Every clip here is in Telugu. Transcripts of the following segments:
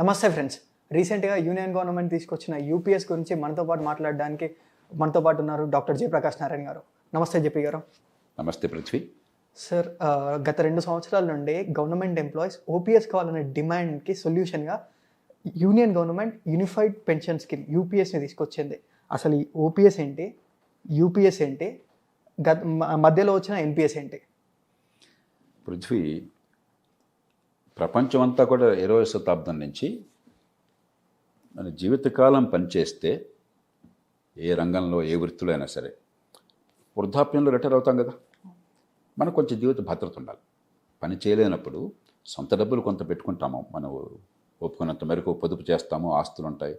నమస్తే ఫ్రెండ్స్. రీసెంట్‌గా యూనియన్ గవర్నమెంట్ తీసుకొచ్చిన యూపీఎస్ గురించి మనతో పాటు మాట్లాడడానికి మనతో పాటు ఉన్నారు డాక్టర్ జయప్రకాష్ నారాయణ గారు. నమస్తే జేపీ గారు. నమస్తే పృథ్వీ. సార్, గత 2 సంవత్సరాల నుండి గవర్నమెంట్ ఎంప్లాయీస్ ఓపీఎస్ కావాలనే డిమాండ్కి సొల్యూషన్గా union government unified pension scheme యూపీఎస్ని తీసుకొచ్చింది. అసలు ఈ ఓపీఎస్ ఏంటి, యూపీఎస్ ఏంటి, మధ్యలో వచ్చిన ఎన్పిఎస్ ఏంటి? పృథ్వీ, ప్రపంచమంతా కూడా 20వ శతాబ్దం నుంచి మన జీవితకాలం పనిచేస్తే ఏ రంగంలో ఏ వృత్తిలో అయినా సరే వృద్ధాప్యంలో రిటైర్ అవుతాం కదా. మనకు కొంచెం జీవిత భద్రత ఉండాలి. పని చేయలేనప్పుడు సొంత డబ్బులు కొంత పెట్టుకుంటాము, మనం ఒప్పుకున్నంత మేరకు పొదుపు చేస్తాము, ఆస్తులు ఉంటాయి,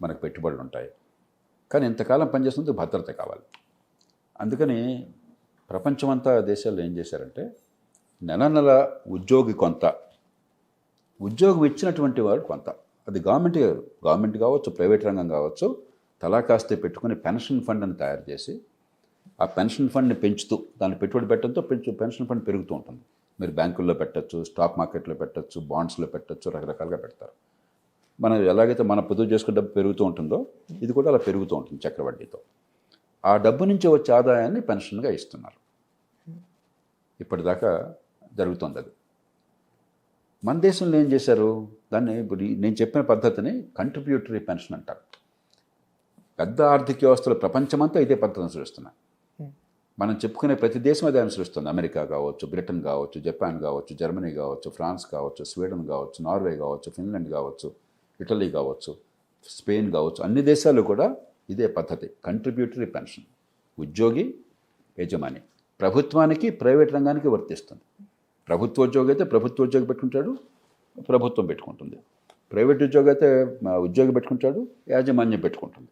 మనకు పెట్టుబడులు ఉంటాయి. కానీ ఇంతకాలం పనిచేసినందుకు భద్రత కావాలి. అందుకని ప్రపంచమంతా దేశాల్లో ఏం చేశారంటే నెల నెల ఉద్యోగి కొంత, ఉద్యోగం ఇచ్చినటువంటి వాడు కొంత, అది గవర్నమెంట్ కావచ్చు, ప్రైవేట్ రంగం కావచ్చు, తలా కాస్తే పెట్టుకుని పెన్షన్ ఫండ్ అని తయారు చేసి ఆ పెన్షన్ ఫండ్ని పెంచుతూ దాన్ని పెట్టుబడి పెట్టడంతో పెన్షన్ ఫండ్ పెరుగుతూ ఉంటుంది. మీరు బ్యాంకుల్లో పెట్టచ్చు, స్టాక్ మార్కెట్లో పెట్టచ్చు, బాండ్స్లో పెట్టచ్చు, రకరకాలుగా పెడతారు. మనం ఎలాగైతే మన పొదుపు చేసుకునే డబ్బు పెరుగుతూ ఉంటుందో ఇది కూడా అలా పెరుగుతూ ఉంటుంది చక్రవడ్డీతో. ఆ డబ్బు నుంచి వచ్చే ఆదాయాన్ని పెన్షన్గా ఇస్తున్నారు. ఇప్పటిదాకా జరుగుతుంది అది. మన దేశంలో ఏం చేశారు, దాన్ని ఇప్పుడు నేను చెప్పిన పద్ధతిని కంట్రిబ్యూటరీ పెన్షన్ అంటారు. పెద్ద ఆర్థిక వ్యవస్థలు ప్రపంచమంతా ఇదే పద్ధతిని అనుసరిస్తున్నాయి. మనం చెప్పుకునే ప్రతి దేశం అదే అనుసరిస్తుంది. అమెరికా కావచ్చు, బ్రిటన్ కావచ్చు, జపాన్ కావచ్చు, జర్మనీ కావచ్చు, ఫ్రాన్స్ కావచ్చు, స్వీడన్ కావచ్చు, నార్వే కావచ్చు, ఫిన్లాండ్ కావచ్చు, ఇటలీ కావచ్చు, స్పెయిన్ కావచ్చు, అన్ని దేశాలు కూడా ఇదే పద్ధతి, కంట్రిబ్యూటరీ పెన్షన్. ఉద్యోగి యజమాని, ప్రభుత్వానికి ప్రైవేట్ రంగానికి వర్తిస్తుంది. ప్రభుత్వ ఉద్యోగి అయితే ప్రభుత్వ ఉద్యోగి పెట్టుకుంటాడు, ప్రభుత్వం పెట్టుకుంటుంది. ప్రైవేట్ ఉద్యోగి అయితే ఉద్యోగి పెట్టుకుంటాడు, యాజమాన్యం పెట్టుకుంటుంది.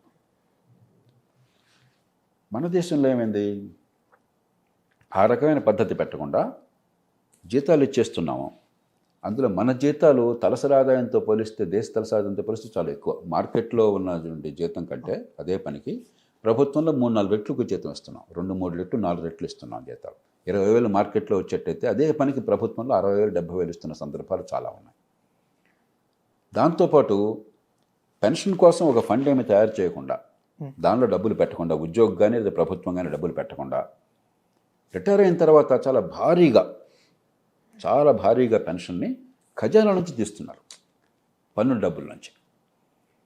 మన దేశంలో ఏమైంది, ఆ రకమైన పద్ధతి పెట్టకుండా జీతాలు ఇచ్చేస్తున్నాము. అందులో మన జీతాలు తలసరి ఆదాయంతో పోలిస్తే, దేశ తలసరి ఆదాయంతో పోలిస్తే చాలా ఎక్కువ. మార్కెట్లో ఉన్న జీతం కంటే అదే పనికి ప్రభుత్వంలో 3-4 రెట్లు జీతం ఇస్తున్నాం, 2-3 రెట్లు 4 రెట్లు ఇస్తున్నాం జీతాలు. 20,000 మార్కెట్లో వచ్చేటైతే అదే పనికి ప్రభుత్వంలో 60,000 70,000 ఇస్తున్న సందర్భాలు చాలా ఉన్నాయి. దాంతోపాటు పెన్షన్ కోసం ఒక ఫండ్ ఏమి తయారు చేయకుండా, దానిలో డబ్బులు పెట్టకుండా, ఉద్యోగి కానీ లేదా ప్రభుత్వం కానీ డబ్బులు పెట్టకుండా, రిటైర్ అయిన తర్వాత చాలా భారీగా పెన్షన్ని ఖజానా నుంచి తీస్తున్నారు, పన్నుల డబ్బుల నుంచి.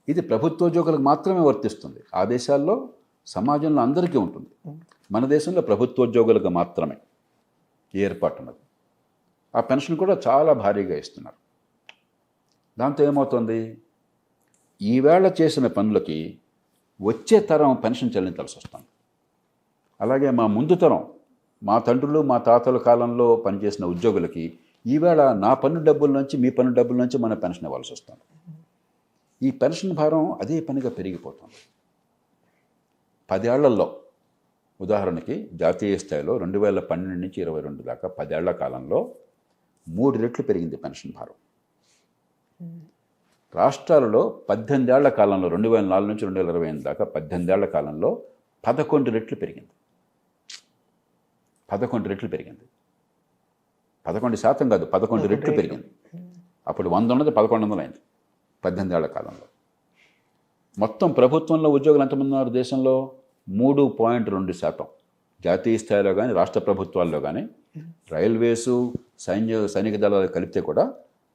ఇది ప్రభుత్వోద్యోగులకు మాత్రమే వర్తిస్తుంది. ఆ దేశాల్లో సమాజంలో అందరికీ ఉంటుంది. మన దేశంలో ప్రభుత్వోద్యోగులకు మాత్రమే ఈ ఏర్పాటు ఉన్నది. ఆ పెన్షన్ కూడా చాలా భారీగా ఇస్తున్నారు. దాంతో ఏమవుతుంది, ఈవేళ చేసిన పనులకి వచ్చే తరం పెన్షన్ చెల్లించాల్సి వస్తుంది. అలాగే మా ముందు తరం, మా తండ్రులు మా తాతల కాలంలో పనిచేసిన ఉద్యోగులకి ఈవేళ నా పన్ను డబ్బుల నుంచి మీ పన్ను డబ్బుల నుంచి మన పెన్షన్ ఇవ్వాల్సి వస్తుంది. ఈ పెన్షన్ భారం అదే పనిగా పెరిగిపోతుంది. 10 ఏళ్లలో, ఉదాహరణకి జాతీయ స్థాయిలో 2012 నుంచి 2022 దాకా 10 ఏళ్ల కాలంలో 3 రెట్లు పెరిగింది పెన్షన్ భారం. రాష్ట్రాలలో 18 ఏళ్ల కాలంలో, 2004 నుంచి 2025 దాకా 18 ఏళ్ల కాలంలో 11 రెట్లు పెరిగింది. 11 రెట్లు పెరిగింది. 11% కాదు, 11 రెట్లు పెరిగింది. అప్పుడు 100 ఉన్నది 1100 అయింది 18 ఏళ్ల కాలంలో. మొత్తం ప్రభుత్వంలో ఉద్యోగులు ఎంతమంది ఉన్నారు దేశంలో? 3.2%. జాతీయ స్థాయిలో కానీ రాష్ట్ర ప్రభుత్వాల్లో కానీ రైల్వేసు, సైనిక దళాలు కలిపితే కూడా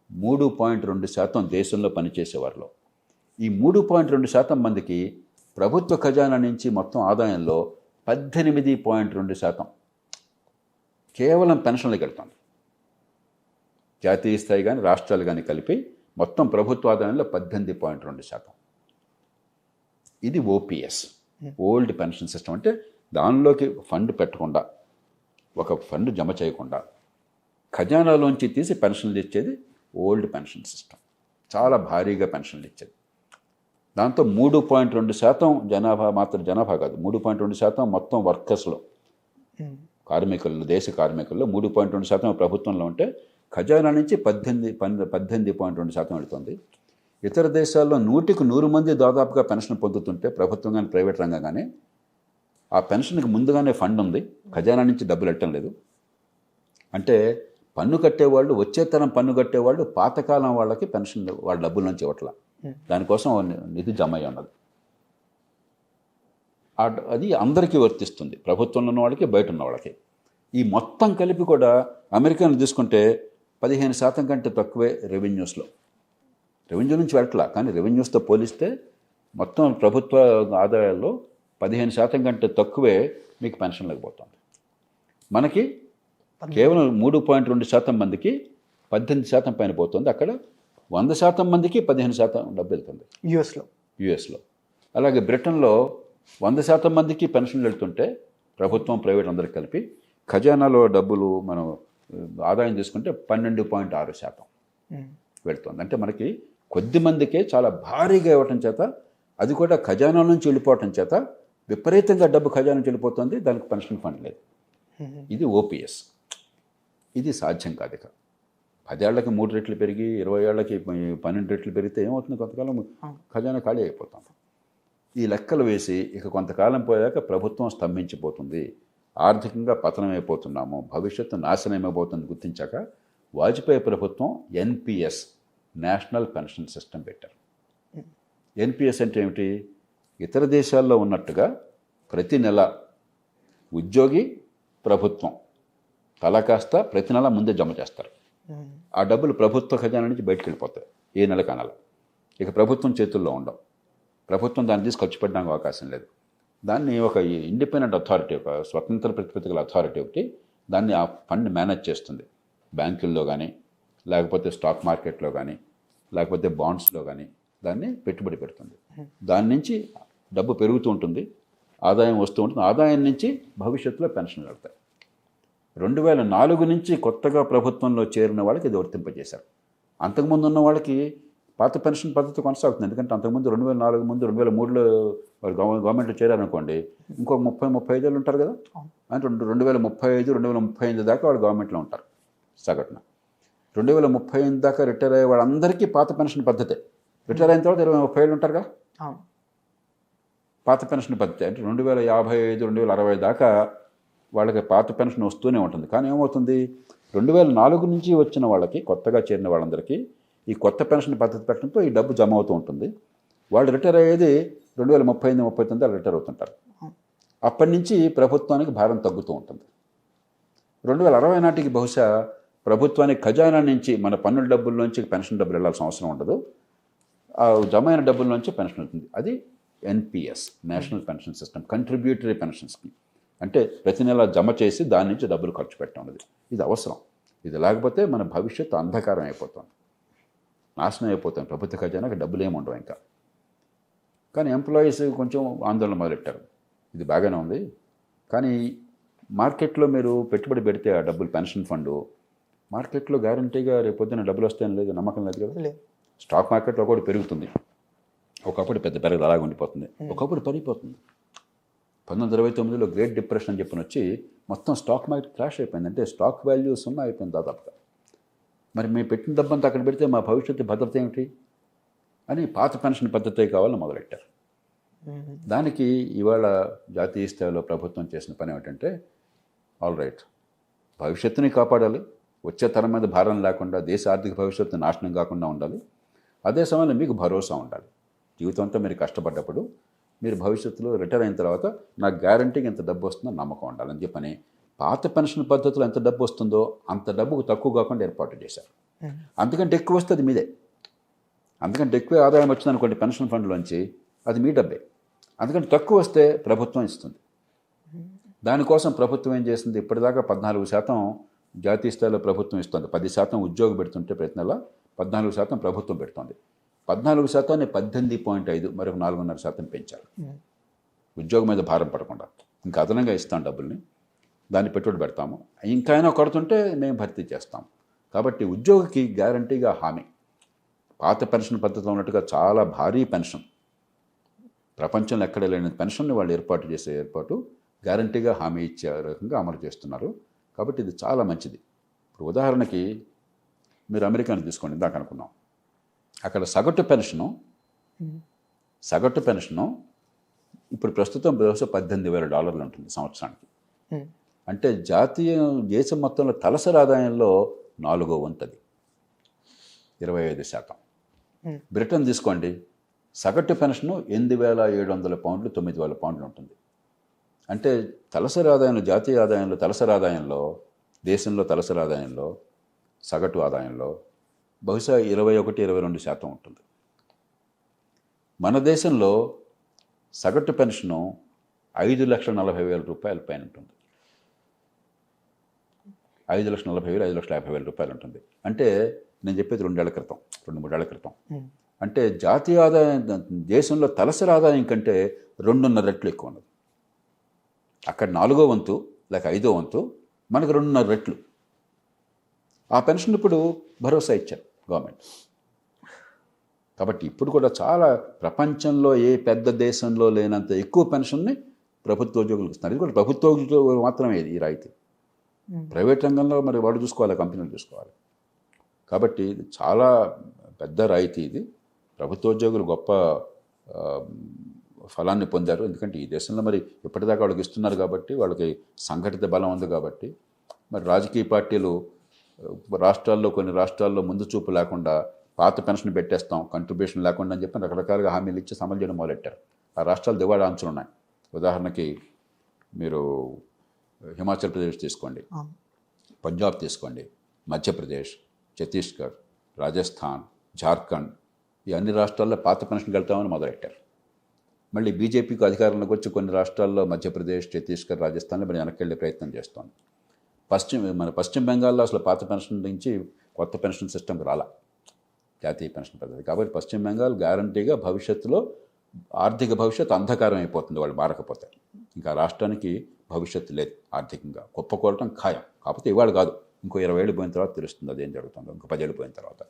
3.2% దేశంలో పనిచేసేవారిలో. ఈ 3.2% మందికి ప్రభుత్వ ఖజానా నుంచి మొత్తం ఆదాయంలో 18.2% కేవలం పెన్షన్లకు వెళ్తుంది. జాతీయ స్థాయి కానీ రాష్ట్రాలు కానీ కలిపి మొత్తం ప్రభుత్వ ఆదాయంలో 18.2%. ఇది ఓపీఎస్, ఓల్డ్ పెన్షన్ సిస్టమ్. అంటే దానిలోకి ఫండ్ పెట్టకుండా, ఒక ఫండ్ జమ చేయకుండా ఖజానాలోంచి తీసి పెన్షన్లు ఇచ్చేది ఓల్డ్ పెన్షన్ సిస్టమ్. చాలా భారీగా పెన్షన్లు ఇచ్చేది. దాంతో 3.2% జనాభా కాదు, 3.2% మొత్తం వర్కర్స్లో, కార్మికుల్లో, దేశ కార్మికుల్లో 3.2% ప్రభుత్వంలో ఉంటే ఖజానా నుంచి 18.2% వెళుతుంది. ఇతర దేశాల్లో 100కి 100 మంది దాదాపుగా పెన్షన్ పొందుతుంటే, ప్రభుత్వం కానీ ప్రైవేట్ రంగం కానీ, ఆ పెన్షన్కి ముందుగానే ఫండ్ ఉంది, ఖజానా నుంచి డబ్బులు పెట్టడం లేదు. అంటే పన్ను కట్టేవాళ్ళు, వచ్చే తరం పన్ను కట్టేవాళ్ళు పాతకాలం వాళ్ళకి పెన్షన్ వాళ్ళ డబ్బుల నుంచి ఇవ్వట్లా. దానికోసం నిధి జమ అయి ఉన్నది. అది అందరికీ వర్తిస్తుంది, ప్రభుత్వంలో ఉన్న వాళ్ళకి, బయట ఉన్న వాళ్ళకి. ఈ మొత్తం కలిపి కూడా అమెరికాను తీసుకుంటే 15% కంటే తక్కువే రెవెన్యూ నుంచి వెళ్ళట్లా, కానీ రెవెన్యూస్తో పోలిస్తే మొత్తం ప్రభుత్వ ఆదాయాల్లో 15% కంటే తక్కువే మీకు పెన్షన్లకు పోతుంది. మనకి కేవలం 3.2% మందికి 18% పైన పోతుంది. అక్కడ 100% మందికి 15% డబ్బు వెళ్తుంది యుఎస్లో. అలాగే బ్రిటన్లో 100% మందికి పెన్షన్లు వెళ్తుంటే, ప్రభుత్వం ప్రైవేట్ అందరికి కలిపి ఖజానాలో డబ్బులు మనం ఆదాయం తీసుకుంటే 12.6% వెళ్తుంది. అంటే మనకి కొద్ది మందికే చాలా భారీగా ఇవ్వటం చేత, అది కూడా ఖజానా నుంచి వెళ్ళిపోవటం చేత విపరీతంగా డబ్బు ఖజానా నుంచి వెళ్ళిపోతుంది, దానికి పెన్షన్ ఫండ్ లేదు. ఇది ఓపీఎస్. ఇది సాధ్యం కాదు. ఇక 10 ఏళ్లకి 3 రెట్లు పెరిగి 20 ఏళ్లకి 12 రెట్లు పెరిగితే ఏమవుతుంది? కొంతకాలం ఖజానా ఖాళీ అయిపోతాం. ఈ లెక్కలు వేసి ఇక కొంతకాలం పోయాక ప్రభుత్వం స్తంభించిపోతుంది, ఆర్థికంగా పతనమైపోతున్నాము, భవిష్యత్తు నాశనమైపోతుంది గుర్తించాక వాజ్పేయి ప్రభుత్వం ఎన్పిఎస్, నేషనల్ పెన్షన్ సిస్టమ్ పెట్టారు. ఎన్పిఎస్ అంటే ఏమిటి? ఇతర దేశాల్లో ఉన్నట్టుగా ప్రతి నెల ఉద్యోగి, ప్రభుత్వం తలా కాస్త ప్రతి నెల ముందే జమ చేస్తారు. ఆ డబ్బులు ప్రభుత్వ ఖజానా నుంచి బయటకు వెళ్ళిపోతాయి ఏ నెల కానెల. ఇక ప్రభుత్వం చేతుల్లో ఉండవు, ప్రభుత్వం దాన్ని తీసి ఖర్చు పెట్టడానికి అవకాశం లేదు. దాన్ని ఒక ఇండిపెండెంట్ అథారిటీ, ఒక స్వతంత్ర ప్రతిపత్తిగల అథారిటీ ఒకటి దాన్ని ఆ ఫండ్ మేనేజ్ చేస్తుంది. బ్యాంకుల్లో కానీ, లేకపోతే స్టాక్ మార్కెట్లో కానీ, లేకపోతే బాండ్స్లో కానీ దాన్ని పెట్టుబడి పెడుతుంది. దాని నుంచి డబ్బు పెరుగుతూ ఉంటుంది, ఆదాయం వస్తూ ఉంటుంది. ఆదాయం నుంచి భవిష్యత్తులో పెన్షన్లు వెళ్తాయి. 2004 నుంచి కొత్తగా ప్రభుత్వంలో చేరిన వాళ్ళకి ఇది వర్తింపజేశారు. అంతకుముందు ఉన్న వాళ్ళకి పాత పెన్షన్ పద్ధతి కొనసాగుతుంది. ఎందుకంటే అంతకుముందు 2004 ముందు 2003లో వారు గవర్నమెంట్లో చేరారనుకోండి, ఇంకొక 30-35 ఏళ్ళు ఉంటారు కదా. అంటే 2035 దాకా వాళ్ళు గవర్నమెంట్లో ఉంటారు సగటున. 2035 దాకా రిటైర్ అయ్యే వాళ్ళందరికీ పాత పెన్షన్ పద్ధతే. రిటైర్ అయిన తర్వాత 20-30 ఏళ్ళు ఉంటారుగా, పాత పెన్షన్ పద్ధతి. అంటే 2055-2060 దాకా వాళ్ళకి పాత పెన్షన్ వస్తూనే ఉంటుంది. కానీ ఏమవుతుంది, 2004 నుంచి వచ్చిన వాళ్ళకి, కొత్తగా చేరిన వాళ్ళందరికీ ఈ కొత్త పెన్షన్ పద్ధతి పెట్టడంతో ఈ డబ్బు జమ అవుతూ ఉంటుంది. వాళ్ళు రిటైర్ అయ్యేది 2038-39 రిటైర్ అవుతుంటారు. అప్పటి నుంచి ప్రభుత్వానికి భారం తగ్గుతూ ఉంటుంది. 2060 నాటికి బహుశా ప్రభుత్వానికి ఖజానా నుంచి, మన పన్నుల డబ్బుల్లోంచి పెన్షన్ డబ్బులు వెళ్ళాల్సిన అవసరం ఉండదు. ఆ జమ అయిన డబ్బుల్లోంచి పెన్షన్ అవుతుంది. అది NPS, national pension system, contributory pension scheme. అంటే ప్రతి నెల జమ చేసి దాని నుంచి డబ్బులు ఖర్చు పెట్టడం అనేది ఇది అవసరం. ఇది లేకపోతే మన భవిష్యత్తు అంధకారం అయిపోతుంది, నాశనం అయిపోతుంది. ప్రభుత్వ ఖజానాకి డబ్బులు ఏమి ఉండవు ఇంకా. కానీ ఎంప్లాయీస్ కొంచెం ఆందోళన మొదలెట్టారు. ఇది బాగానే ఉంది, కానీ మార్కెట్లో మీరు పెట్టుబడి పెడితే ఆ డబ్బులు, పెన్షన్ ఫండ్ మార్కెట్లో గ్యారంటీగా రేపు పొద్దున్న డబ్బులు వస్తాయని లేదు, నమ్మకం లేదు కదా. స్టాక్ మార్కెట్లో ఒకటి పెరుగుతుంది, ఒకప్పుడు పెద్ద పెరగదు, అలాగే ఉండిపోతుంది. ఒకప్పుడు పడిపోతుంది. 1929లో గ్రేట్ డిప్రెషన్ అని చెప్పిన వచ్చి మొత్తం స్టాక్ మార్కెట్ క్రాష్ అయిపోయింది. అంటే స్టాక్ వాల్యూ 0 అయిపోయింది దాదాపుగా. మరి మేము పెట్టిన డబ్బంతా అక్కడ పెడితే మా భవిష్యత్తు భద్రత ఏమిటి అని పాత పెన్షన్ పద్ధతి కావాలని మొదలెట్టారు. దానికి ఇవాళ జాతీయ స్థాయిలో ప్రభుత్వం చేసిన పని ఏమిటంటే, ఆల్ రైట్, భవిష్యత్తుని కాపాడాలి, వచ్చే తరం మీద భారం లేకుండా, దేశ ఆర్థిక భవిష్యత్తు నాశనం కాకుండా ఉండాలి. అదే సమయంలో మీకు భరోసా ఉండాలి. జీవితం అంతా మీరు కష్టపడ్డప్పుడు మీరు భవిష్యత్తులో రిటైర్ అయిన తర్వాత నాకు గ్యారంటీగా ఎంత డబ్బు వస్తుందో నమ్మకం ఉండాలని చెప్పని పాత పెన్షన్ పద్ధతిలో ఎంత డబ్బు వస్తుందో అంత డబ్బుకు తక్కువ కాకుండా ఏర్పాటు చేశారు. అంతకంటే ఎక్కువ వస్తే అది మీదే. అంతకంటే ఎక్కువ ఆదాయం వచ్చిందనుకోండి పెన్షన్ ఫండ్లోంచి, అది మీ డబ్బే. అందుకంటే తక్కువ వస్తే ప్రభుత్వం ఇస్తుంది. దానికోసం ప్రభుత్వం ఏం చేస్తుంది, ఇప్పటిదాకా 14% జాతీయ స్థాయిలో ప్రభుత్వం ఇస్తుంది. 10% ఉద్యోగం పెడుతుంటే ప్రతి నెల 14% ప్రభుత్వం పెడుతుంది. 14%ని 18.5, మరొక 4.5% పెంచారు. ఉద్యోగం మీద భారం పడకుండా ఇంకా అదనంగా ఇస్తాం డబ్బుల్ని, దాన్ని పెట్టుబడి పెడతాము. ఇంకా అయినా కొడుతుంటే మేము భర్తీ చేస్తాం. కాబట్టి ఉద్యోగికి గ్యారంటీగా హామీ. పాత పెన్షన్ పద్ధతిలో ఉన్నట్టుగా చాలా భారీ పెన్షన్, ప్రపంచంలో ఎక్కడ లేని పెన్షన్ని వాళ్ళు ఏర్పాటు చేసే ఏర్పాటు గ్యారంటీగా హామీ ఇచ్చే రకంగా అమలు చేస్తున్నారు. కాబట్టి ఇది చాలా మంచిది. ఇప్పుడు ఉదాహరణకి మీరు అమెరికాను తీసుకోండి, ఇందాక అనుకున్నాం. అక్కడ సగటు పెన్షను ఇప్పుడు ప్రస్తుతం బహుశా $18,000 ఉంటుంది సంవత్సరానికి. అంటే దేశం మొత్తంలో తలసరి ఆదాయంలో 4వ వంతు అది 25%. Hmm. బ్రిటన్ తీసుకోండి, సగటు పెన్షన్ 8,700 పౌండ్లు 9,000 పౌండ్లు ఉంటుంది. అంటే తలసరి ఆదాయంలో, జాతీయ ఆదాయంలో, తలసరి ఆదాయంలో, దేశంలో తలసరి ఆదాయంలో, సగటు ఆదాయంలో బహుశా 21-22% ఉంటుంది. మన దేశంలో సగటు పెన్షను 5,40,000 రూపాయల పైన ఉంటుంది. 5,40,000, 5,50,000 రూపాయలు ఉంటుంది. అంటే నేను చెప్పేది 2-3 ఏళ్ల క్రితం. అంటే జాతీయ ఆదాయం, దేశంలో తలసరి ఆదాయం కంటే 2.5 రెట్లు ఎక్కువ ఉన్నది. అక్కడ 4వ వంతు లేక 5వ వంతు, మనకు 2.5 రెట్లు. ఆ పెన్షన్ ఇప్పుడు భరోసా ఇచ్చారు గవర్నమెంట్. కాబట్టి ఇప్పుడు కూడా చాలా ప్రపంచంలో ఏ పెద్ద దేశంలో లేనంత ఎక్కువ పెన్షన్ని ప్రభుత్వ ఉద్యోగులకు ఇస్తున్నారు. ఇది కూడా ప్రభుత్వ ఉద్యోగులు మాత్రమే ఈ రాయితీ. ప్రైవేట్ రంగంలో మరి వాడు చూసుకోవాలి, కంపెనీలు చూసుకోవాలి. కాబట్టి ఇది చాలా పెద్ద రాయితీ. ఇది ప్రభుత్వ ఉద్యోగులు గొప్ప ఫలాన్ని పొందారు. ఎందుకంటే ఈ దేశంలో మరి ఇప్పటిదాకా వాళ్ళకి ఇస్తున్నారు కాబట్టి, వాళ్ళకి సంఘటిత బలం ఉంది కాబట్టి. మరి రాజకీయ పార్టీలు రాష్ట్రాల్లో, కొన్ని రాష్ట్రాల్లో ముందు చూపు లేకుండా పాత పెన్షన్ పెట్టేస్తాం, కంట్రిబ్యూషన్ లేకుండా అని చెప్పి రకరకాలుగా హామీలు ఇచ్చి అమలు చేయడం మొదలెట్టారు. ఆ రాష్ట్రాలు దివాళా అంచులు ఉన్నాయి. ఉదాహరణకి మీరు హిమాచల్ ప్రదేశ్ తీసుకోండి, పంజాబ్ తీసుకోండి, మధ్యప్రదేశ్, ఛత్తీస్గఢ్, రాజస్థాన్, జార్ఖండ్, ఈ అన్ని రాష్ట్రాల్లో పాత పెన్షన్కి వెళ్తామని మొదలెట్టారు. మళ్ళీ బీజేపీకి అధికారంలోకి వచ్చి కొన్ని రాష్ట్రాల్లో మధ్యప్రదేశ్, ఛత్తీస్గఢ్, రాజస్థాన్లో మరి వెనక్కి వెళ్ళే ప్రయత్నం చేస్తోంది. పశ్చిమ బెంగాల్లో అసలు పాత పెన్షన్ నుంచి కొత్త పెన్షన్ సిస్టమ్కి రాలా, జాతీయ పెన్షన్ పద్ధతి. కాబట్టి పశ్చిమ బెంగాల్ గ్యారంటీగా భవిష్యత్తులో ఆర్థిక భవిష్యత్తు అంధకారం అయిపోతుంది వాళ్ళు మారకపోతే. ఇంకా రాష్ట్రానికి భవిష్యత్తు లేదు, ఆర్థికంగా కుప్పకూడటం ఖాయం. కాకపోతే ఇవాళ కాదు, ఇంకో 20 ఏళ్ళు పోయిన తర్వాత తెలుస్తుంది అదేం జరుగుతుందో, ఇంకో 10 ఏళ్ళు పోయిన తర్వాత.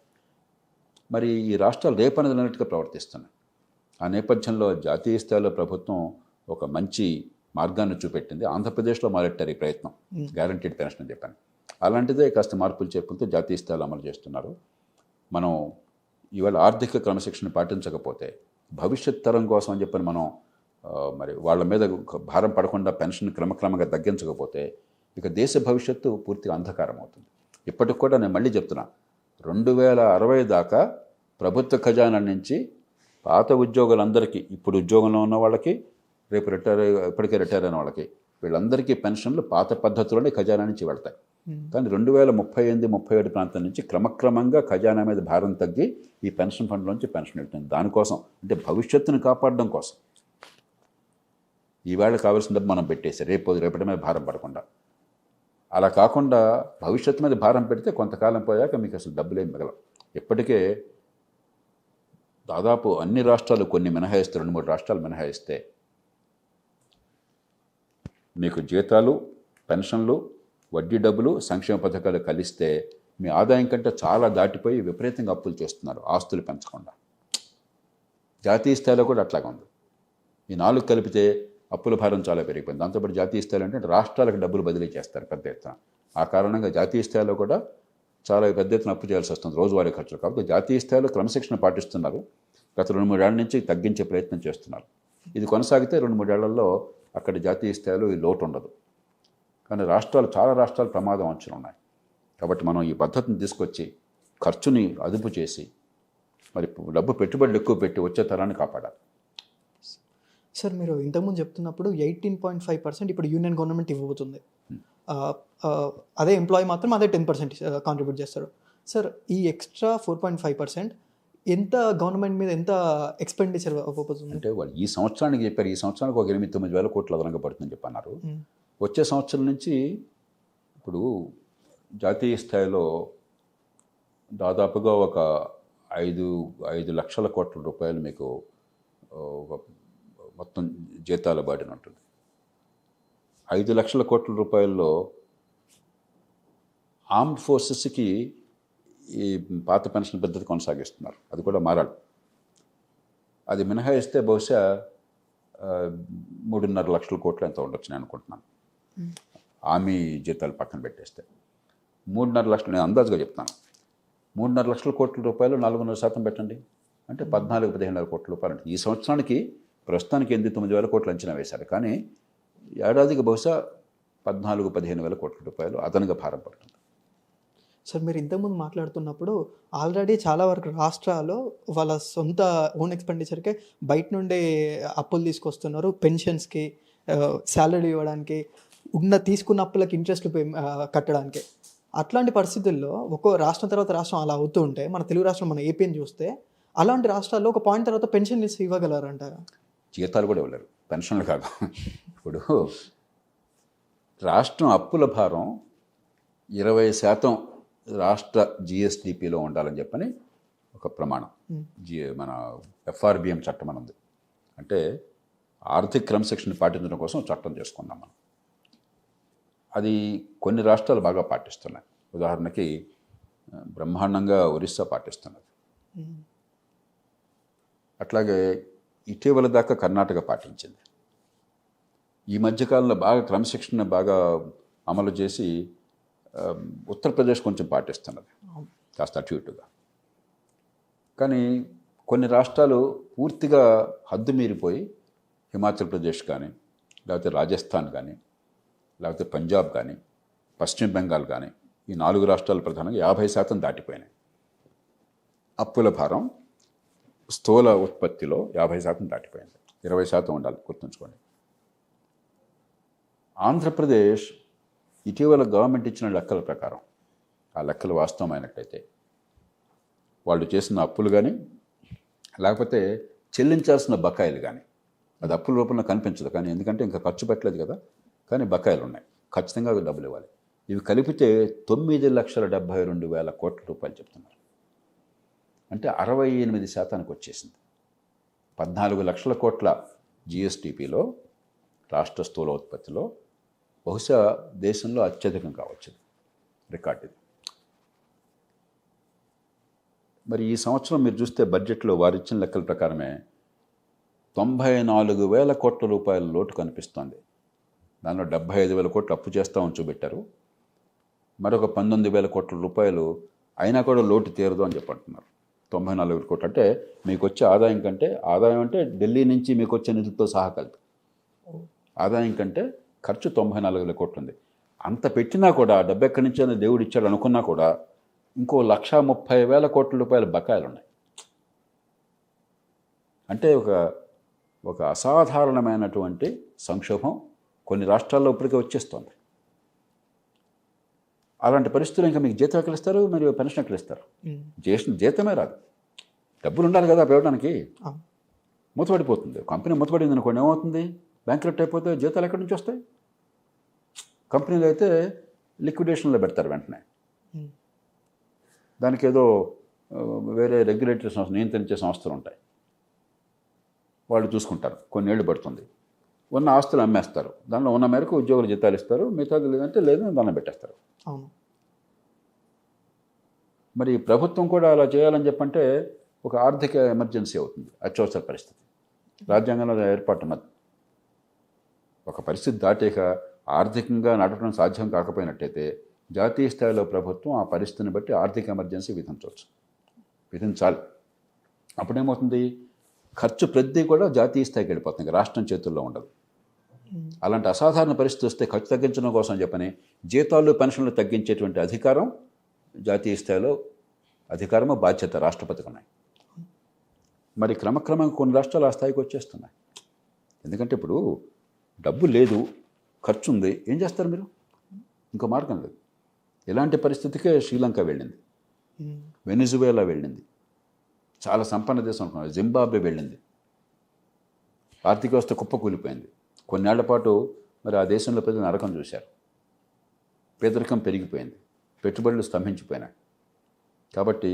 మరి ఈ రాష్ట్రాలు రేపనేది అన్నట్టుగా ప్రవర్తిస్తున్నాయి. ఆ నేపథ్యంలో జాతీయ స్థాయిలో ప్రభుత్వం ఒక మంచి మార్గాన్ని చూపెట్టింది. ఆంధ్రప్రదేశ్లో మొదలెట్టారు ఈ ప్రయత్నం, గ్యారంటీడ్ పెన్షన్ అని చెప్పాను. అలాంటిదే కాస్త మార్పులు చేర్పులతో జాతీయ స్థాయిలో అమలు చేస్తున్నారు. మనం ఇవాళ ఆర్థిక క్రమశిక్షణ పాటించకపోతే, భవిష్యత్ తరం కోసం అని చెప్పని మనం మరి వాళ్ళ మీద భారం పడకుండా పెన్షన్ క్రమక్రమంగా తగ్గించకపోతే ఇక దేశ భవిష్యత్తు పూర్తిగా అంధకారం అవుతుంది. ఇప్పటికి కూడా నేను మళ్ళీ చెప్తున్నా, 2060 దాకా ప్రభుత్వ ఖజానా నుంచి పాత ఉద్యోగులందరికీ, ఇప్పుడు ఉద్యోగంలో ఉన్న వాళ్ళకి, రేపు ఇప్పటికే రిటైర్ అయిన వాళ్ళకి, వీళ్ళందరికీ పెన్షన్లు పాత పద్ధతిలోనే ఖజానా నుంచి వెళ్తాయి. కానీ 2038-37 ప్రాంతం నుంచి క్రమక్రమంగా ఖజానా మీద భారం తగ్గి ఈ పెన్షన్ ఫండ్లోంచి పెన్షన్ వెళ్తుంది. దానికోసం, అంటే భవిష్యత్తును కాపాడడం కోసం. ఈవేళ కావాల్సిన డబ్బు మనం పెట్టేసి రేపటి మీద భారం పడకుండా. అలా కాకుండా భవిష్యత్తు మీద భారం పెడితే కొంతకాలం పోయాక మీకు అసలు డబ్బులేం మిగలవు. ఇప్పటికే దాదాపు అన్ని రాష్ట్రాలు, కొన్ని మినహాయిస్తే 2-3 రాష్ట్రాలు మినహాయిస్తే, మీకు జీతాలు, పెన్షన్లు, వడ్డీ డబ్బులు, సంక్షేమ పథకాలు కలిస్తే మీ ఆదాయం కంటే చాలా దాటిపోయి విపరీతంగా అప్పులు చేస్తున్నారు, ఆస్తులు పెంచకుండా. జాతీయ స్థాయిలో కూడా అట్లాగే ఉంది. ఈ 4 కలిపితే అప్పుల భారం చాలా పెరిగిపోయింది. దాంతోపాటు జాతీయ స్థాయిలో అంటే రాష్ట్రాలకు డబ్బులు బదిలీ చేస్తారు పెద్ద ఎత్తున. ఆ కారణంగా జాతీయ స్థాయిలో కూడా చాలా పెద్ద ఎత్తున అప్పు చేయాల్సి వస్తుంది, రోజువారీ ఖర్చులు. కాబట్టి జాతీయ స్థాయిలో క్రమశిక్షణ పాటిస్తున్నారు. గత 2-3 ఏళ్ల నుంచి తగ్గించే ప్రయత్నం చేస్తున్నారు. ఇది కొనసాగితే 2-3 ఏళ్లలో అక్కడ జాతీయ స్థాయిలో ఈ లోటు ఉండదు. కానీ చాలా రాష్ట్రాలు ప్రమాదం అంచులు ఉన్నాయి. కాబట్టి మనం ఈ పద్ధతిని తీసుకొచ్చి ఖర్చుని అదుపు చేసి మరి డబ్బు పెట్టుబడులు ఎక్కువ పెట్టి వచ్చే తరాన్ని కాపాడాలి. సార్, మీరు ఇంతకుముందు చెప్తున్నప్పుడు 18.5% ఇప్పుడు యూనియన్ గవర్నమెంట్ ఇవ్వబోతుంది. అదే ఎంప్లాయీ మాత్రం అదే 10% కాంట్రిబ్యూట్ చేస్తారు. సార్, ఈ ఎక్స్ట్రా 4.5% ఎంత గవర్నమెంట్ మీద ఎంత ఎక్స్పెండిచర్ అవ్వబోతుంది? అంటే వాళ్ళు ఈ సంవత్సరానికి చెప్పారు, ఈ సంవత్సరానికి ఒక 8-9 వేల కోట్లు అదనంగా పడుతుందని చెప్పన్నారు. వచ్చే సంవత్సరం నుంచి ఇప్పుడు జాతీయ స్థాయిలో దాదాపుగా ఒక 5 లక్షల కోట్ల రూపాయలు మీకు మొత్తం జీతాల బాడిన ఉంటుంది. 5 లక్షల కోట్ల రూపాయల్లో ఆర్మ్డ్ ఫోర్సెస్కి ఈ పాత పెన్షన్ పద్ధతి కొనసాగిస్తున్నారు. అది కూడా మారాలి. అది మినహాయిస్తే బహుశా 3.5 లక్షల కోట్లు ఎంత ఉండొచ్చు నేను అనుకుంటున్నాను. ఆర్మీ జీతాలు పక్కన పెట్టేస్తే 3.5 లక్షలు, నేను అందాజుగా చెప్తాను. 3.5 లక్షల కోట్ల రూపాయలు 4.5% పెట్టండి అంటే 14-15 కోట్ల రూపాయలు అంటే ఈ సంవత్సరానికి ప్రస్తుతానికి 8-9 వేల కోట్లు అంచనా వేశారు. కానీ ఏడాదికి బహుశా 14-15 వేల కోట్ల రూపాయలు అదనంగా భారం పడుతుంది. సార్ మీరు ఇంతకుముందు మాట్లాడుతున్నప్పుడు ఆల్రెడీ చాలా వరకు రాష్ట్రాలు వాళ్ళ సొంత ఓన్ ఎక్స్పెండిచర్కే బయట నుండి అప్పులు తీసుకొస్తున్నారు పెన్షన్స్కి, శాలరీ ఇవ్వడానికి, తీసుకున్న అప్పులకి ఇంట్రెస్ట్ కట్టడానికి. అట్లాంటి పరిస్థితుల్లో ఒక్కో రాష్ట్రం తర్వాత రాష్ట్రం అలా అవుతూ ఉంటే మన తెలుగు రాష్ట్రం మన ఏపీని చూస్తే అలాంటి రాష్ట్రాల్లో ఒక పాయింట్ తర్వాత పెన్షన్ ఇవ్వగలరంట. జీతాలు కూడా ఇవ్వలేరు, పెన్షన్లు కాదు. ఇప్పుడు రాష్ట్రం అప్పుల భారం 20% రాష్ట్ర జిఎస్డిపిలో ఉండాలని చెప్పని ఒక ప్రమాణం. మన ఎఫ్ఆర్బిఎం చట్టం అని ఉంది. అంటే ఆర్థిక క్రమశిక్షణ పాటించడం కోసం చట్టం చేసుకున్నాం మనం. అది కొన్ని రాష్ట్రాలు బాగా పాటిస్తున్నాయి. ఉదాహరణకి బ్రహ్మాండంగా ఒరిస్సా పాటిస్తున్నది. అట్లాగే ఇటీవల దాకా కర్ణాటక పాటించింది. ఈ మధ్యకాలంలో బాగా క్రమశిక్షణ బాగా అమలు చేసి ఉత్తరప్రదేశ్ కొంచెం పాటిస్తున్నది, కాస్త అటు ఇటుగా. కానీ కొన్ని రాష్ట్రాలు పూర్తిగా హద్దు మీరిపోయి హిమాచల్ ప్రదేశ్ కానీ, లేకపోతే రాజస్థాన్ కానీ, లేకపోతే పంజాబ్ కానీ, పశ్చిమ బెంగాల్ కానీ, ఈ 4 రాష్ట్రాలు ప్రధానంగా 50% దాటిపోయినాయి. అప్పుల భారం స్థూల ఉత్పత్తిలో 50% దాటిపోయింది. 20% ఉండాలి, గుర్తుంచుకోండి. ఆంధ్రప్రదేశ్ ఇటీవల గవర్నమెంట్ ఇచ్చిన లెక్కల ప్రకారం, ఆ లెక్కలు వాస్తవమైనట్టయితే, వాళ్ళు చేసిన అప్పులు కానీ లేకపోతే చెల్లించాల్సిన బకాయిలు కానీ, అది అప్పుల రూపంలో కనిపించదు కానీ, ఎందుకంటే ఇంకా ఖర్చు పెట్టలేదు కదా, కానీ బకాయిలు ఉన్నాయి, ఖచ్చితంగా డబ్బులు ఇవ్వాలి. ఇవి కలిపితే 9,72,000 కోట్ల రూపాయలు చెప్తున్నారు. అంటే 68% వచ్చేసింది. 14 లక్షల కోట్ల జిఎస్డిపిలో, రాష్ట్ర స్థూల ఉత్పత్తిలో బహుశా దేశంలో అత్యధికం కావచ్చు రికార్డు ఇది. మరి ఈ సంవత్సరం మీరు చూస్తే బడ్జెట్లో వారు ఇచ్చిన లెక్కల ప్రకారమే 94,000 కోట్ల రూపాయల లోటు కనిపిస్తోంది. దానిలో 75,000 కోట్లు అప్పు చేస్తామని చూపెట్టారు. మరొక 19,000 కోట్ల రూపాయలు అయినా కూడా లోటు తీరదు అని చెప్పంటున్నారు. 94,000 కోట్లు అంటే మీకు వచ్చే ఆదాయం కంటే, ఆదాయం అంటే ఢిల్లీ నుంచి మీకు వచ్చే నిధులతో సహా కలిపి ఆదాయం కంటే ఖర్చు 94,000 కోట్లు ఉంది. అంత పెట్టినా కూడా డబ్బు ఎక్కడి నుంచి అని దేవుడు ఇచ్చాడు అనుకున్నా కూడా ఇంకో 1,30,000 కోట్ల రూపాయల బకాయిలు ఉన్నాయి. అంటే ఒక అసాధారణమైనటువంటి సంక్షోభం కొన్ని రాష్ట్రాల్లో ఇప్పటికే వచ్చేస్తుంది. అలాంటి పరిస్థితులు ఇంకా మీకు జీతం ఎక్కడ ఇస్తారు, మరియు పెన్షన్ ఎక్కడ ఇస్తారు? జీతమే రాదు, డబ్బులు ఉండాలి కదా ఇవ్వడానికి. మూతపడిపోతుంది కంపెనీ. మూతపడింది అనుకోండి, ఏమవుతుంది? బ్యాంక్రప్ట్ అయిపోతే జీతాలు ఎక్కడి నుంచి వస్తాయి? కంపెనీలు అయితే లిక్విడేషన్లో పెడతారు వెంటనే. దానికి ఏదో వేరే రెగ్యులేటరీ సంస్థ, నియంత్రించే సంస్థలు ఉంటాయి, వాళ్ళు చూసుకుంటారు. కొన్నేళ్ళు పడుతుంది. ఉన్న ఆస్తులు అమ్మేస్తారు, దానిలో ఉన్న మేరకు ఉద్యోగులు జీతాలు ఇస్తారు, మిగతాది లేదంటే లేదు దాన్ని పెట్టేస్తారు. మరి ప్రభుత్వం కూడా అలా చేయాలని చెప్పంటే ఒక ఆర్థిక ఎమర్జెన్సీ అవుతుంది, అత్యవసర పరిస్థితి. రాజ్యాంగంలో ఏర్పాటు ఉన్నది. ఒక పరిస్థితి దాటాక ఆర్థికంగా నడపడం సాధ్యం కాకపోయినట్టయితే జాతీయ స్థాయిలో ప్రభుత్వం ఆ పరిస్థితిని బట్టి ఆర్థిక ఎమర్జెన్సీ విధించాలి. అప్పుడేమవుతుంది? ఖర్చు ప్రతి కూడా జాతీయ స్థాయికి వెళ్ళిపోతుంది, రాష్ట్రం చేతుల్లో ఉండదు. అలాంటి అసాధారణ పరిస్థితి వస్తే ఖర్చు తగ్గించడం కోసం చెప్పని జీతాలు పెన్షన్లు తగ్గించేటువంటి అధికారం జాతీయ స్థాయిలో, అధికారము బాధ్యత రాష్ట్రపతికి ఉన్నాయి. మరి క్రమక్రమంగా కొన్ని రాష్ట్రాలు ఆ స్థాయికి వచ్చేస్తున్నాయి. ఎందుకంటే ఇప్పుడు డబ్బు లేదు, ఖర్చు ఉంది, ఏం చేస్తారు మీరు? ఇంకో మార్గం లేదు. ఇలాంటి పరిస్థితికే శ్రీలంక వెళ్ళింది, వెనిజువేలా వెళ్ళింది, చాలా సంపన్న దేశం అనుకున్నారు, జింబాబ్వే వెళ్ళింది. ఆర్థిక వ్యవస్థ కుప్పకూలిపోయింది. కొన్నేళ్ల పాటు మరి ఆ దేశంలో ప్రజలు నరకం చూశారు. పేదరికం పెరిగిపోయింది, పెట్టుబడులు స్తంభించిపోయినాయి. కాబట్టి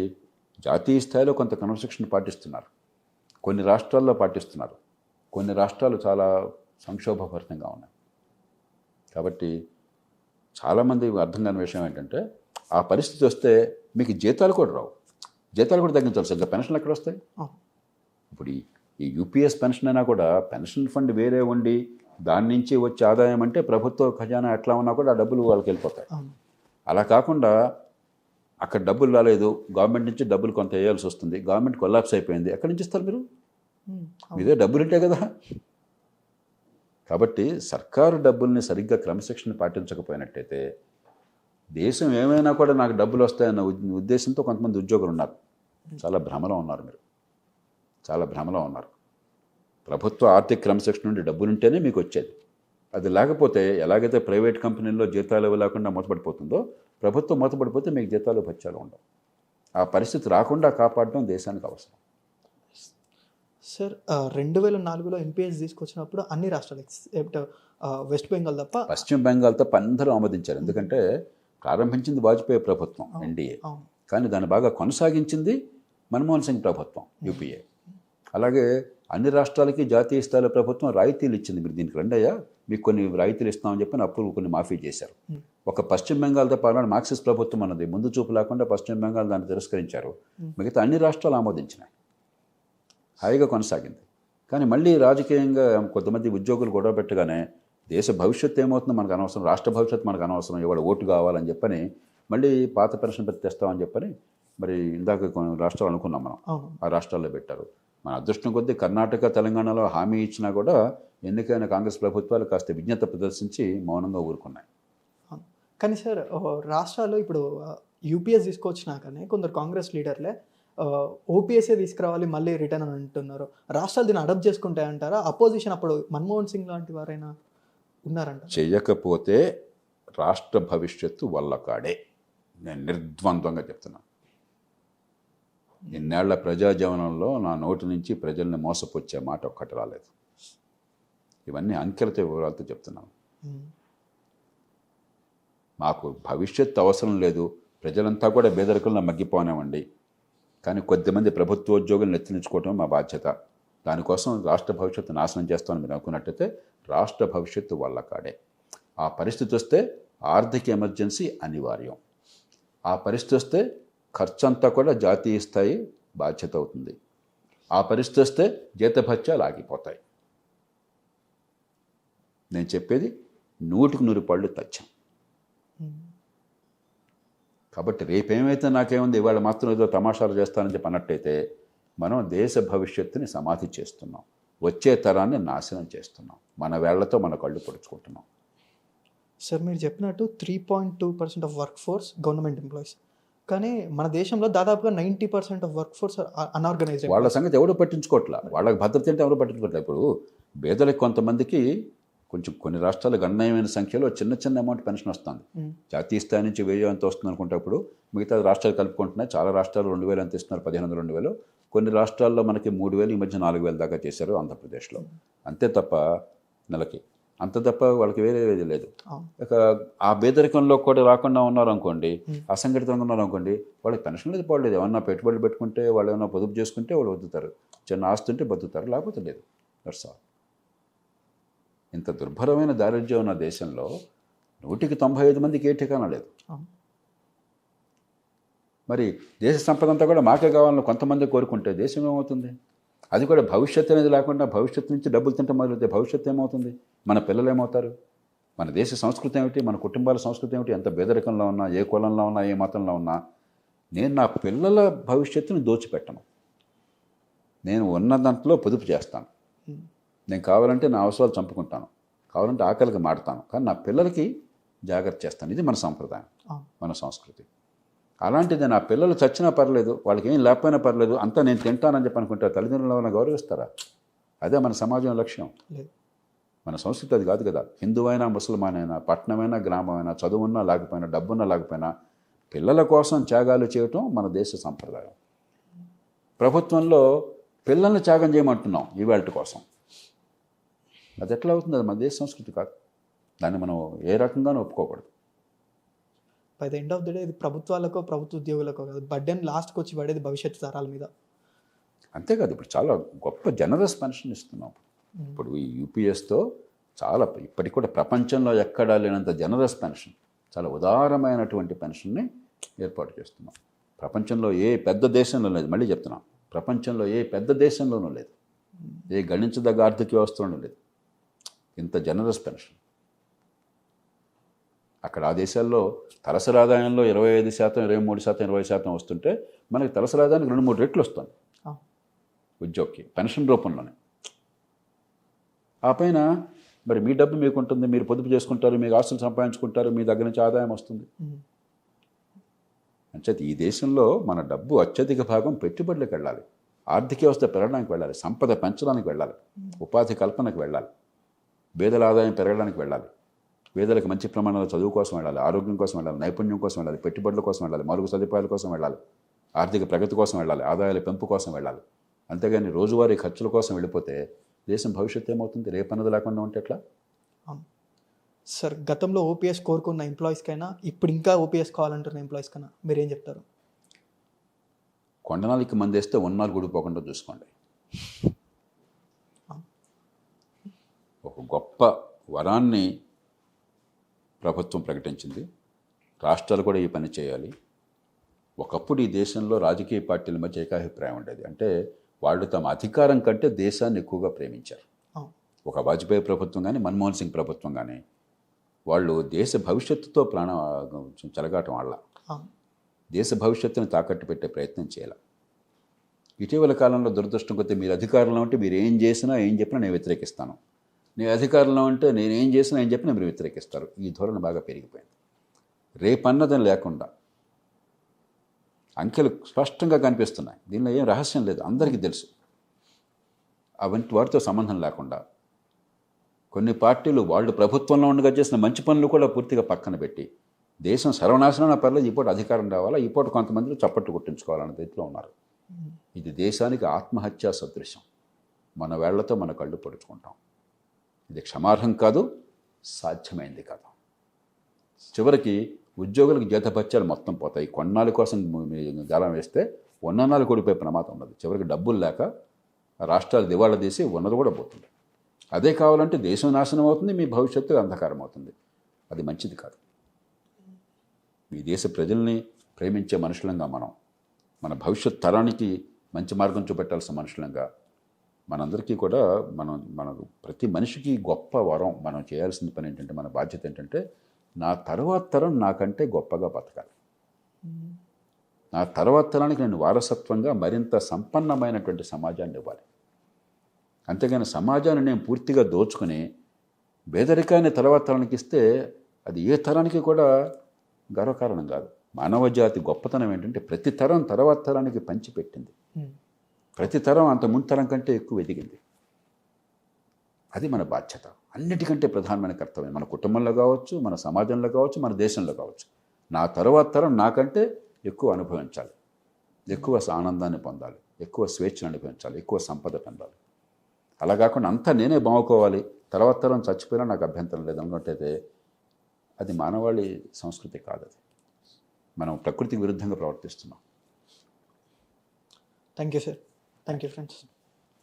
జాతీయ స్థాయిలో కొంత క్రమశిక్షణ పాటిస్తున్నారు, కొన్ని రాష్ట్రాల్లో పాటిస్తున్నారు, కొన్ని రాష్ట్రాలు చాలా సంక్షోభభరితంగా ఉన్నాయి. కాబట్టి చాలామంది అర్థం కాని విషయం ఏంటంటే ఆ పరిస్థితి వస్తే మీకు జీతాలు కూడా రావు, జీతాలు కూడా తగ్గించాలి. సరిగ్గా పెన్షన్లు ఎక్కడ వస్తాయి? ఇప్పుడు ఈ యూపీఎస్ పెన్షన్ అయినా కూడా పెన్షన్ ఫండ్ వేరే ఉండి దాని నుంచి వచ్చే ఆదాయం అంటే ప్రభుత్వ ఖజానా ఎట్లా ఉన్నా కూడా ఆ డబ్బులు వాళ్ళకి వెళ్ళిపోతాయి. అలా కాకుండా అక్కడ డబ్బులు రాలేదు, గవర్నమెంట్ నుంచి డబ్బులు కొంత వేయాల్సి వస్తుంది, గవర్నమెంట్ కొలాప్స్ అయిపోయింది, ఎక్కడి నుంచి ఇస్తారు మీరు? మీదే డబ్బులు ఉంటే కదా. కాబట్టి సర్కారు డబ్బుల్ని సరిగ్గా క్రమశిక్షణ పాటించకపోయినట్టయితే దేశం ఏమైనా కూడా నాకు డబ్బులు వస్తాయన్న ఉద్దేశంతో కొంతమంది ఉద్యోగులు ఉన్నారు. చాలా భ్రమలో ఉన్నారు మీరు, చాలా భ్రమలో ఉన్నారు. ప్రభుత్వ ఆర్థిక క్రమశిక్షణ నుండి డబ్బులుంటేనే మీకు వచ్చేది. అది లేకపోతే ఎలాగైతే ప్రైవేట్ కంపెనీల్లో జీతాలు ఇవ్వలేకుండా మూతపడిపోతుందో, ప్రభుత్వం మూతపడిపోతే మీకు జీతాలు బత్యాలు ఉండవు. ఆ పరిస్థితి రాకుండా కాపాడడం దేశానికి అవసరం. సార్ 2004లో ఎన్పిఎస్ తీసుకొచ్చినప్పుడు అన్ని రాష్ట్రాలు ఎక్సెప్ట్ వెస్ట్ బెంగాల్ తప్ప, పశ్చిమ బెంగాల్ తప్ప అందరూ ఆమోదించారు. ఎందుకంటే ప్రారంభించింది వాజ్పేయి ప్రభుత్వం, ఎన్డీఏ. కానీ దాన్ని బాగా కొనసాగించింది మన్మోహన్ సింగ్ ప్రభుత్వం, యూపీఏ. అలాగే అన్ని రాష్ట్రాలకి జాతీయ స్థాయిలో ప్రభుత్వం రాయితీలు ఇచ్చింది. మీరు దీనికి రండయ్యా, మీకు కొన్ని రాయితీలు ఇస్తామని చెప్పి అప్పులు కొన్ని మాఫీ చేశారు. ఒక పశ్చిమ బెంగాల్ తప్ప మార్క్సిస్ట్ ప్రభుత్వం అన్నది ముందు చూపు లేకుండా పశ్చిమ బెంగాల్ దాన్ని తిరస్కరించారు. మిగతా అన్ని రాష్ట్రాలు ఆమోదించినాయి. హాయిగా కొనసాగింది. కానీ మళ్ళీ రాజకీయంగా కొంతమంది ఉద్యోగులు గొడవ పెట్టగానే దేశ భవిష్యత్తు ఏమవుతుందో మనకు అనవసరం, రాష్ట్ర భవిష్యత్తు మనకు అనవసరం, ఇవాళ ఓటు కావాలని చెప్పని మళ్ళీ పాత పెన్షన్ పెట్టి తెస్తామని చెప్పని మరి ఇందాక కొన్ని రాష్ట్రాలు అనుకున్నాం మనం, ఆ రాష్ట్రాల్లో పెట్టారు. మన అదృష్టం కొద్దీ కర్ణాటక, తెలంగాణలో హామీ ఇచ్చినా కూడా ఎన్నికైన కాంగ్రెస్ ప్రభుత్వాలు కాస్త విజ్ఞత ప్రదర్శించి మౌనంగా ఊరుకున్నాయి. కానీ సార్ రాష్ట్రాల్లో ఇప్పుడు యూపీఎస్ తీసుకొచ్చినాకనే కొందరు కాంగ్రెస్ లీడర్లే ఓపీఎస్ఏ తీసుకురావాలి మళ్ళీ రిటర్న్ అని అంటున్నారు. రాష్ట్రాలు దీన్ని అడాప్ట్ చేసుకుంటాయంటారా? అపోజిషన్ అప్పుడు మన్మోహన్ సింగ్ లాంటి వారైనా ఉన్నారంట. చెయ్యకపోతే రాష్ట్ర భవిష్యత్తు వల్లకాడే, నేను నిర్ద్వంద్వంగా చెప్తున్నాను. ఇన్నేళ్ల ప్రజాజీవనంలో నా నోటి నుంచి ప్రజల్ని మోసపుచ్చే మాట ఒక్కటి రాలేదు. ఇవన్నీ అంకెలతో వివరాలతో చెప్తున్నాను. మాకు భవిష్యత్తు అవసరం లేదు, ప్రజలంతా కూడా పేదరికంలో మగ్గిపోనివ్వండి, కానీ కొద్దిమంది ప్రభుత్వోద్యోగులను ఎత్తించుకోవటం మా బాధ్యత. దానికోసం రాష్ట్ర భవిష్యత్తు నాశనం చేస్తామని మీరు అనుకున్నట్టయితే రాష్ట్ర భవిష్యత్తు వల్లకాడే. ఆ పరిస్థితి వస్తే ఆర్థిక ఎమర్జెన్సీ అనివార్యం. ఆ పరిస్థితి వస్తే ఖర్చంతా కూడా జాతీయ స్థాయి బాధ్యత అవుతుంది. ఆ పరిస్థితి వస్తే జీతభత్యాలు ఆగిపోతాయి. నేను చెప్పేది 100% తథ్యం. కాబట్టి రేపేమైతే నాకేముంది, ఇవాళ మాత్రం ఏదో తమాషాలు చేస్తానని చెప్పి అన్నట్టయితే మనం దేశ భవిష్యత్తుని సమాధి చేస్తున్నాం, వచ్చే తరాన్ని నాశనం చేస్తున్నాం, మన వేళ్లతో మన కళ్ళు పొడుచుకుంటున్నాం. సార్ మీరు చెప్పినట్టు 3.2% of work force government employees, కానీ మన దేశంలో దాదాపుగా 90% ఆఫ్ వర్క్ ఫోర్స్ అన్ఆర్గనైజ్డ్. వాళ్ళ సంగతి ఎవరు పట్టించుకోవట్లా, వాళ్ళకి భద్రత అంటే ఎవరు పట్టించుకోవట్లేదు. ఇప్పుడు పేదలకు కొంతమందికి కొంచెం కొన్ని రాష్ట్రాలు గణనీయమైన సంఖ్యలో చిన్న చిన్న అమౌంట్ పెన్షన్ వస్తుంది. జాతీయ స్థాయి నుంచి 1000 అంత వస్తుంది అనుకుంటప్పుడు మిగతా రాష్ట్రాలు కలుపుకుంటున్నాయి. చాలా రాష్ట్రాలు 2000 అంత ఇస్తున్నారు, 1500, 2000. కొన్ని రాష్ట్రాల్లో మనకి 3000, ఈ మధ్య 4000 దాకా చేశారు ఆంధ్రప్రదేశ్లో. అంతే తప్ప నెలకి అంత తప్ప వాళ్ళకి వేరేది లేదు. ఇక ఆ పేదరికంలో కూడా రాకుండా ఉన్నారు అనుకోండి, అసంఘటితంగా ఉన్నారు అనుకోండి, వాళ్ళకి పెన్షన్ లేదు, పోలేదు. ఏమన్నా పెట్టుబడులు పెట్టుకుంటే, వాళ్ళు ఏమన్నా పొదుపు చేసుకుంటే వాళ్ళు బతుకుతారు, చిన్న ఆస్తి ఉంటే బతుకుతారు, లేకపోతే లేదు. That's all. ఇంత దుర్భరమైన దారిద్ర్యం ఉన్న దేశంలో 195 మందికి ఏ ఠికానా లేదు. మరి దేశ సంపద అంతా కూడా మాకే కావాలని కొంతమంది కోరుకుంటే దేశం ఏమవుతుంది? అది కూడా భవిష్యత్తు అనేది లేకుండా భవిష్యత్తు నుంచి డబ్బులు తింటే మొదలైతే భవిష్యత్తు ఏమవుతుంది? మన పిల్లలు ఏమవుతారు? మన దేశ సంస్కృతి ఏమిటి? మన కుటుంబాల సంస్కృతి ఏమిటి? ఎంత పేదరికంలో ఉన్నా, ఏ కులంలో ఉన్నా, ఏ మతంలో ఉన్నా, నేను నా పిల్లల భవిష్యత్తును దోచిపెట్టను. నేను ఉన్న దాంట్లో పొదుపు చేస్తాను. నేను కావాలంటే నా అవసరాలు చంపుకుంటాను, కావాలంటే ఆకలికి మాడతాను, కానీ నా పిల్లలకి జాగ్రత్త చేస్తాను. ఇది మన సంప్రదాయం, మన సంస్కృతి. అలాంటిది నా పిల్లలు చచ్చినా పర్లేదు, వాళ్ళకి ఏం లేకపోయినా పర్లేదు, అంతా నేను తింటానని చెప్పి అనుకుంటారు. తల్లిదండ్రుల వల్ల గౌరవిస్తారా? అదే మన సమాజం లక్ష్యం. మన సంస్కృతి అది కాదు కదా. హిందువైనా, ముసల్మాన్ అయినా, పట్టణమైనా, గ్రామమైనా, చదువున్నా లేకపోయినా, డబ్బున్నా లేకపోయినా, పిల్లల కోసం త్యాగాలు చేయటం మన దేశ సంప్రదాయం. ప్రభుత్వంలో పిల్లల్ని త్యాగం చేయమంటున్నాం ఈవేళ కోసం. అది ఎట్లా అవుతుంది? అది మన దేశ సంస్కృతి కాదు. దాన్ని మనం ఏ రకంగానూ ఒప్పుకోకూడదు. By the end of the day ఇది ప్రభుత్వాలకో ప్రభుత్వ ఉద్యోగులకో కాదు, బర్డెన్ లాస్ట్కి వచ్చి పడేది భవిష్యత్తు తరాల మీద. అంతేకాదు, ఇప్పుడు చాలా గొప్ప జనరస్ పెన్షన్ ఇస్తున్నాం. ఇప్పుడు ఈ యూపీఎస్తో చాలా ఇప్పటికి కూడా ప్రపంచంలో ఎక్కడా లేనంత జనరస్ పెన్షన్, చాలా ఉదారమైనటువంటి పెన్షన్ని ఏర్పాటు చేస్తున్నాం. ప్రపంచంలో ఏ పెద్ద దేశంలో లేదు, మళ్ళీ చెప్తున్నాం, ప్రపంచంలో ఏ పెద్ద దేశంలోనూ లేదు, ఏ గణించదగ్గ ఆర్థిక వ్యవస్థలోనూ లేదు ఇంత జనరస్ పెన్షన్. అక్కడ ఆ దేశాల్లో తలసరి ఆదాయంలో 25%, 23%, 20% వస్తుంటే మనకి తలసరి ఆదాయానికి 2-3 రెట్లు వస్తుంది ఉద్యోగికి పెన్షన్ రూపంలోనే. ఆ పైన మరి మీ డబ్బు మీకు ఉంటుంది, మీరు పొదుపు చేసుకుంటారు, మీకు ఆస్తులు సంపాదించుకుంటారు, మీ దగ్గర నుంచి ఆదాయం వస్తుంది. అంచేత ఈ దేశంలో మన డబ్బు అత్యధిక భాగం పెట్టుబడులకు వెళ్ళాలి, ఆర్థిక వ్యవస్థ పెరగడానికి వెళ్ళాలి, సంపద పెంచడానికి వెళ్ళాలి, ఉపాధి కల్పనకు వెళ్ళాలి, పేదల ఆదాయం పెరగడానికి వెళ్ళాలి, పేదలకు మంచి ప్రమాణాల చదువు కోసం వెళ్ళాలి, ఆరోగ్యం కోసం వెళ్ళాలి, నైపుణ్యం కోసం వెళ్ళాలి, పెట్టుబడుల కోసం వెళ్ళాలి, మరుగు సదుపాయాల కోసం వెళ్ళాలి, ఆర్థిక ప్రగతి కోసం వెళ్ళాలి, ఆదాయాల పెంపు కోసం వెళ్ళాలి. అంతేగాని రోజువారీ ఖర్చుల కోసం వెళ్ళిపోతే దేశం భవిష్యత్తు ఏమవుతుంది? రేపన్నది లేకుండా ఉంటే ఎట్లా? సార్, గతంలో ఓపీఎస్ కోరుకున్న ఎంప్లాయీస్కైనా ఇప్పుడు ఇంకా ఓపీఎస్ కావాలంటున్న ఎంప్లాయీస్కైనా మీరేం చెప్తారు? కొండనాలికి మందేస్తే ఉన్నాళ్ళు గుడిపోకుండా చూసుకోండి. ఒక గొప్ప వరాన్ని ప్రభుత్వం ప్రకటించింది, రాష్ట్రాలు కూడా ఈ పని చేయాలి. ఒకప్పుడు ఈ దేశంలో రాజకీయ పార్టీల మధ్య ఏకాభిప్రాయం ఉండేది. అంటే వాళ్ళు తమ అధికారం కంటే దేశాన్ని ఎక్కువగా ప్రేమించారు. ఒక వాజ్పేయి ప్రభుత్వం కానీ మన్మోహన్ సింగ్ ప్రభుత్వం కానీ వాళ్ళు దేశ భవిష్యత్తుతో చెలగాటం వాళ్ళ దేశ భవిష్యత్తును తాకట్టు పెట్టే ప్రయత్నం చేయాలి. ఇటీవల కాలంలో దురదృష్టం కొద్దీ మీరు అధికారంలో ఉంటే మీరు ఏం చేసినా ఏం చెప్పినా నేను వ్యతిరేకిస్తాను, నేను అధికారంలో ఉంటే నేను ఏం చేసినా ఏం చెప్పినా మీరు వ్యతిరేకిస్తారు. ఈ ధోరణి బాగా పెరిగిపోయింది. రేపన్నదని లేకుండా అంకెలు స్పష్టంగా కనిపిస్తున్నాయి, దీనిలో ఏం రహస్యం లేదు, అందరికీ తెలుసు. అవంటి వాటితో సంబంధం లేకుండా కొన్ని పార్టీలు వాళ్ళు ప్రభుత్వంలో ఉండగా చేసిన మంచి పనులు కూడా పూర్తిగా పక్కన పెట్టి దేశం సర్వనాశనం పర్లేదు, ఈ పూట అధికారం రావాలా, ఈ పూట కొంతమందిలో చప్పట్లు కొట్టించుకోవాలన్న రీతిలో ఉన్నారు. ఇది దేశానికి ఆత్మహత్యా సదృశ్యం. మన వేళ్లతో మన కళ్ళు పొడుచుకుంటాం. ఇది క్షమార్హం కాదు, సాధ్యమైంది కాదు. చివరికి ఉద్యోగులకు జీతభత్యాలు మొత్తం పోతాయి. కొన్నాళ్ళ కోసం గాలం వేస్తే ఉన్ననాలు కూడిపోయే ప్రమాదం ఉన్నది. చివరికి డబ్బులు లేక రాష్ట్రాలు దివాళా తీసి ఉన్నది కూడా పోతుంది. అదే కావాలంటే దేశం నాశనం అవుతుంది, మీ భవిష్యత్తు అంధకారం అవుతుంది. అది మంచిది కాదు. ఈ దేశ ప్రజల్ని ప్రేమించే మనుషులంగా మనం, మన భవిష్యత్ తరానికి మంచి మార్గం చూపెట్టాల్సిన మనుషులంగా మనందరికీ కూడా మన ప్రతి మనిషికి గొప్ప వరం. మనం చేయాల్సిన పని ఏంటంటే, మన బాధ్యత ఏంటంటే, నా తర్వాత తరం నాకంటే గొప్పగా బతకాలి, నా తర్వాత తరానికి నేను వారసత్వంగా మరింత సంపన్నమైనటువంటి సమాజాన్ని ఇవ్వాలి. అంతేగాని సమాజాన్ని నేను పూర్తిగా దోచుకుని పేదరికాన్ని తర్వాత తరానికి ఇస్తే అది ఏ తరానికి కూడా గర్వకారణం కాదు. మానవ జాతి గొప్పతనం ఏంటంటే ప్రతి తరం తర్వాత తరానికి పంచిపెట్టింది, ప్రతి తరం అంత ముందు తరం కంటే ఎక్కువ ఎదిగింది. అది మన బాధ్యత. అన్నిటికంటే ప్రధానమైన కర్తవ్యం మన కుటుంబంలో కావచ్చు, మన సమాజంలో కావచ్చు, మన దేశంలో కావచ్చు. నా తర్వాత తరం నాకంటే ఎక్కువ అనుభవించాలి, ఎక్కువ ఆనందాన్ని పొందాలి, ఎక్కువ స్వేచ్ఛను అనుభవించాలి, ఎక్కువ సంపద పొందాలి. అలా కాకుండా అంతా నేనే బాగుకోవాలి, తర్వాత తరం చచ్చిపోయినా నాకు అభ్యంతరం లేదు అనుకుంటే అది మానవాళి సంస్కృతి కాదు. అది మనం ప్రకృతికి విరుద్ధంగా ప్రవర్తిస్తున్నాం. Thank you sir. Thank you friends.